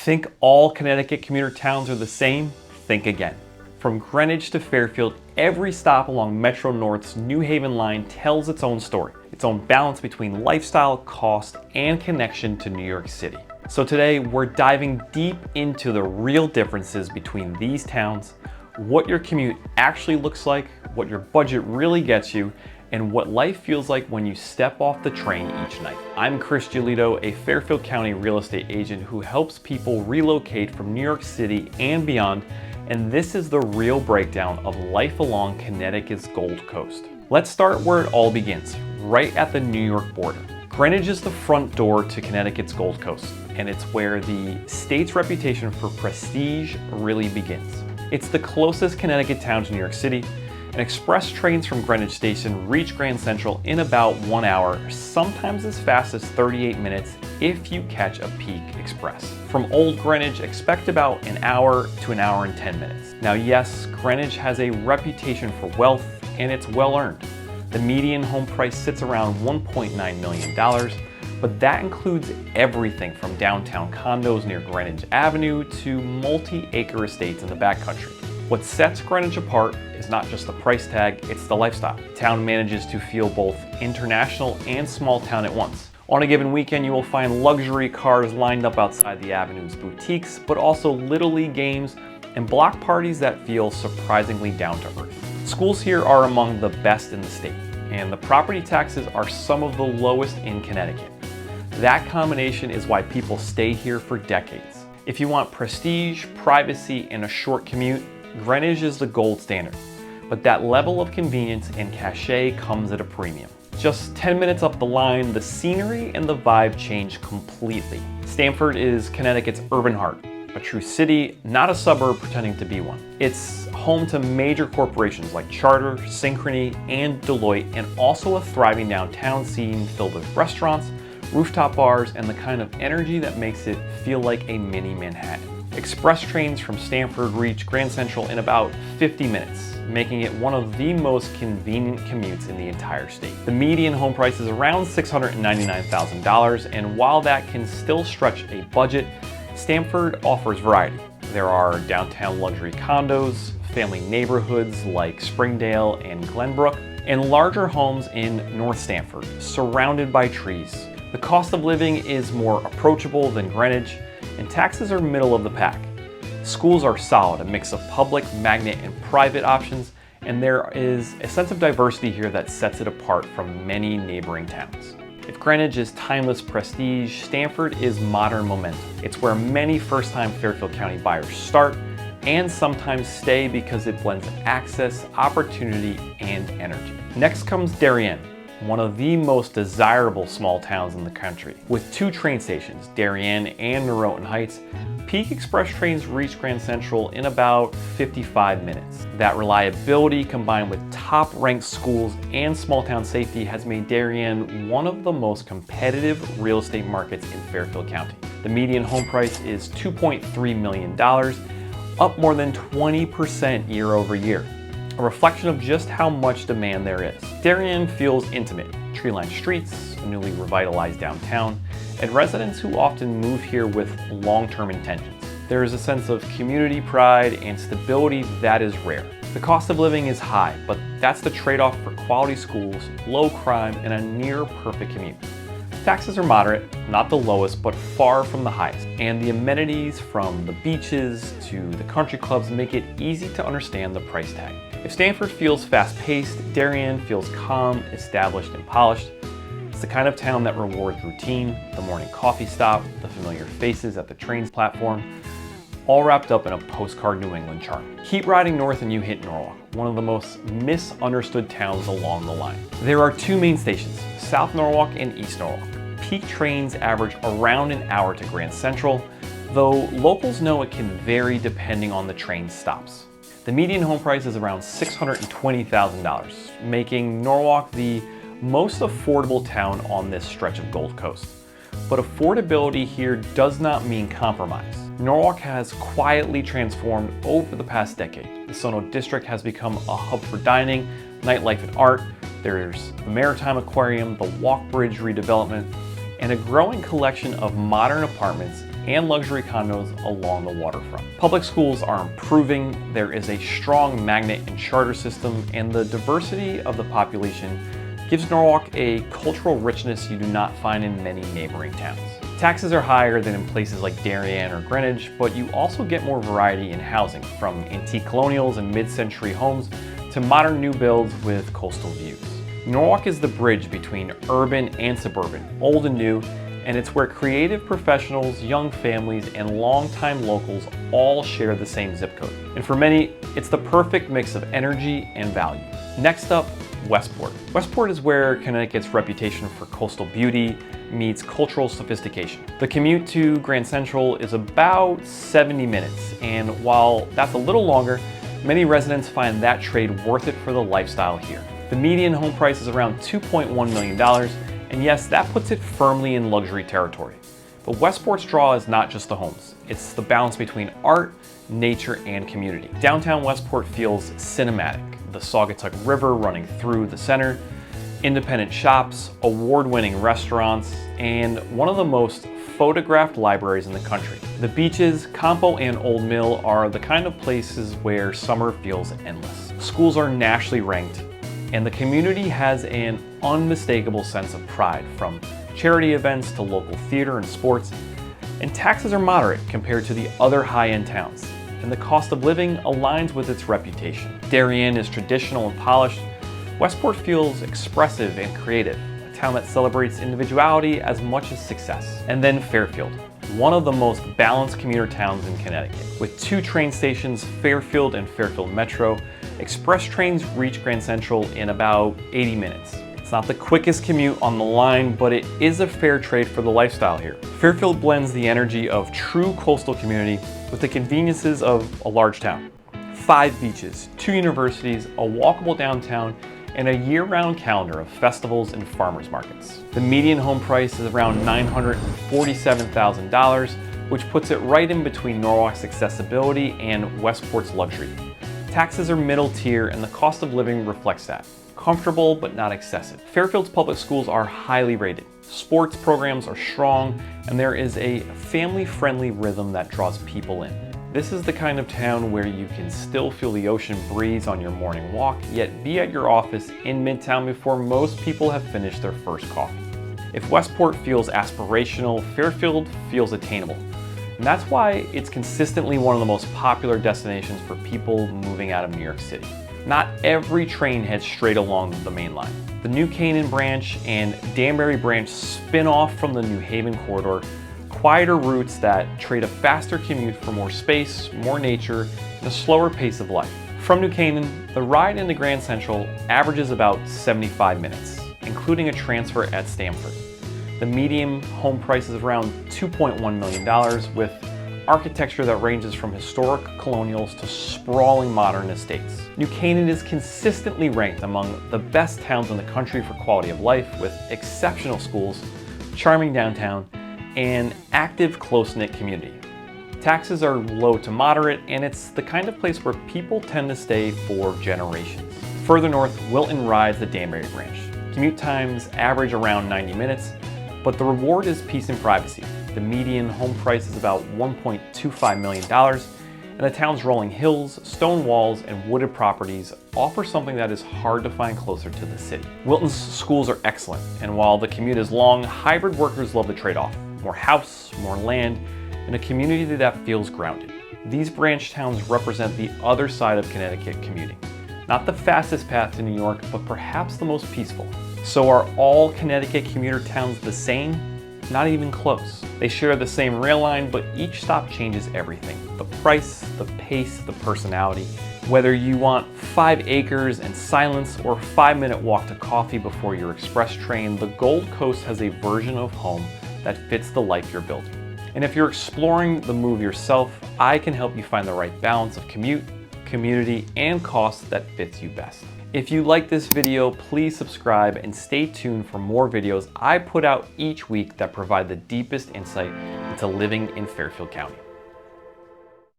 Think all Connecticut commuter towns are the same? Think again. From Greenwich to Fairfield, every stop along Metro North's New Haven line tells its own story, its own balance between lifestyle, cost, and connection to New York City. So today, we're diving deep into the real differences between these towns, what your commute actually looks like, what your budget really gets you, and what life feels like when you step off the train each night. I'm Giolitto, a Fairfield County real estate agent who helps people relocate from New York City and beyond, and this is the real breakdown of life along Connecticut's Gold Coast. Let's start where it all begins, right at the New York border. Greenwich is the front door to Connecticut's Gold Coast, and it's where the state's reputation for prestige really begins. It's the closest Connecticut town to New York City, and express trains from Greenwich Station reach Grand Central in about 1 hour, sometimes as fast as 38 minutes if you catch a peak express. From Old Greenwich, expect about an hour to an hour and 10 minutes. Now yes, Greenwich has a reputation for wealth, and it's well earned. The median home price sits around $1.9 million, but that includes everything from downtown condos near Greenwich Avenue to multi-acre estates in the backcountry. What sets Greenwich apart is not just the price tag, it's the lifestyle. The town manages to feel both international and small town at once. On a given weekend, you will find luxury cars lined up outside the Avenue's boutiques, but also Little League games and block parties that feel surprisingly down to earth. Schools here are among the best in the state, and the property taxes are some of the lowest in Connecticut. That combination is why people stay here for decades. If you want prestige, privacy, and a short commute, Greenwich is the gold standard, but that level of convenience and cachet comes at a premium. Just 10 minutes up the line, the scenery and the vibe change completely. Stamford is Connecticut's urban heart, a true city, not a suburb pretending to be one. It's home to major corporations like Charter, Synchrony, and Deloitte, and also a thriving downtown scene filled with restaurants, rooftop bars, and the kind of energy that makes it feel like a mini Manhattan. Express trains from Stamford reach Grand Central in about 50 minutes, making it one of the most convenient commutes in the entire state. The median home price is around $699,000, and while that can still stretch a budget, Stamford offers variety. There are downtown luxury condos, family neighborhoods like Springdale and Glenbrook, and larger homes in North Stamford, surrounded by trees. The cost of living is more approachable than Greenwich, and taxes are middle of the pack. Schools are solid, a mix of public, magnet, and private options, and there is a sense of diversity here that sets it apart from many neighboring towns. If Greenwich is timeless prestige, Stamford is modern momentum. It's where many first-time Fairfield County buyers start and sometimes stay because it blends access, opportunity, and energy. Next comes Darien, one of the most desirable small towns in the country. With 2 train stations, Darien and Noroton Heights, peak express trains reach Grand Central in about 55 minutes. That reliability combined with top-ranked schools and small-town safety has made Darien one of the most competitive real estate markets in Fairfield County. The median home price is $2.3 million, up more than 20% year over year. A reflection of just how much demand there is. Darien feels intimate, tree-lined streets, a newly revitalized downtown, and residents who often move here with long-term intentions. There is a sense of community pride and stability that is rare. The cost of living is high, but that's the trade-off for quality schools, low crime, and a near-perfect commute. Taxes are moderate, not the lowest, but far from the highest. And the amenities from the beaches to the country clubs make it easy to understand the price tag. If Stamford feels fast-paced, Darien feels calm, established, and polished. It's the kind of town that rewards routine, the morning coffee stop, the familiar faces at the train platform, all wrapped up in a postcard New England charm. Keep riding north and you hit Norwalk, one of the most misunderstood towns along the line. There are 2 main stations, South Norwalk and East Norwalk. Peak trains average around an hour to Grand Central, though locals know it can vary depending on the train stops. The median home price is around $620,000, making Norwalk the most affordable town on this stretch of Gold Coast. But affordability here does not mean compromise. Norwalk has quietly transformed over the past decade. The Sono district has become a hub for dining, nightlife, and art. There's the Maritime Aquarium, the Walk Bridge redevelopment, and a growing collection of modern apartments and luxury condos along the waterfront. Public schools are improving, there is a strong magnet and charter system, and the diversity of the population gives Norwalk a cultural richness you do not find in many neighboring towns. Taxes are higher than in places like Darien or Greenwich, but you also get more variety in housing, from antique colonials and mid-century homes to modern new builds with coastal views. Norwalk is the bridge between urban and suburban, old and new, and it's where creative professionals, young families, and longtime locals all share the same zip code. And for many, it's the perfect mix of energy and value. Next up, Westport. Westport is where Connecticut's reputation for coastal beauty meets cultural sophistication. The commute to Grand Central is about 70 minutes, and while that's a little longer, many residents find that trade worth it for the lifestyle here. The median home price is around $2.1 million, and yes, that puts it firmly in luxury territory. But Westport's draw is not just the homes, it's the balance between art, nature, and community. Downtown Westport feels cinematic. The Saugatuck River running through the center, independent shops, award-winning restaurants, and one of the most photographed libraries in the country. The beaches, Campo and Old Mill are the kind of places where summer feels endless. Schools are nationally ranked, and the community has an unmistakable sense of pride, from charity events to local theater and sports, and taxes are moderate compared to the other high-end towns, and the cost of living aligns with its reputation. Darien is traditional and polished. Westport feels expressive and creative, a town that celebrates individuality as much as success. And then Fairfield, one of the most balanced commuter towns in Connecticut. With two train stations, Fairfield and Fairfield Metro, express trains reach Grand Central in about 80 minutes. It's not the quickest commute on the line, but it is a fair trade for the lifestyle here. Fairfield blends the energy of true coastal community with the conveniences of a large town. 5 beaches, 2 universities, a walkable downtown, and a year-round calendar of festivals and farmers markets. The median home price is around $947,000, which puts it right in between Norwalk's accessibility and Westport's luxury. Taxes are middle tier, and the cost of living reflects that. Comfortable, but not excessive. Fairfield's public schools are highly rated. Sports programs are strong, and there is a family-friendly rhythm that draws people in. This is the kind of town where you can still feel the ocean breeze on your morning walk, yet be at your office in Midtown before most people have finished their first coffee. If Westport feels aspirational, Fairfield feels attainable. And that's why it's consistently one of the most popular destinations for people moving out of New York City. Not every train heads straight along the main line. The New Canaan branch and Danbury branch spin off from the New Haven corridor, quieter routes that trade a faster commute for more space, more nature, and a slower pace of life. From New Canaan, the ride into Grand Central averages about 75 minutes, including a transfer at Stamford. The median home price is around $2.1 million, with architecture that ranges from historic colonials to sprawling modern estates. New Canaan is consistently ranked among the best towns in the country for quality of life, with exceptional schools, charming downtown, and active, close-knit community. Taxes are low to moderate, and it's the kind of place where people tend to stay for generations. Further north, Wilton rides the Danbury branch. Commute times average around 90 minutes, but the reward is peace and privacy. The median home price is about $1.25 million, and the town's rolling hills, stone walls, and wooded properties offer something that is hard to find closer to the city. Wilton's schools are excellent, and while the commute is long, hybrid workers love the trade-off. More house, more land, and a community that feels grounded. These branch towns represent the other side of Connecticut commuting. Not the fastest path to New York, but perhaps the most peaceful. So are all Connecticut commuter towns the same? Not even close. They share the same rail line, but each stop changes everything. The price, the pace, the personality. Whether you want 5 acres and silence or a 5-minute walk to coffee before your express train, the Gold Coast has a version of home that fits the life you're building. And if you're exploring the move yourself, I can help you find the right balance of commute, community, and cost that fits you best. If you like this video, please subscribe and stay tuned for more videos I put out each week that provide the deepest insight into living in Fairfield County.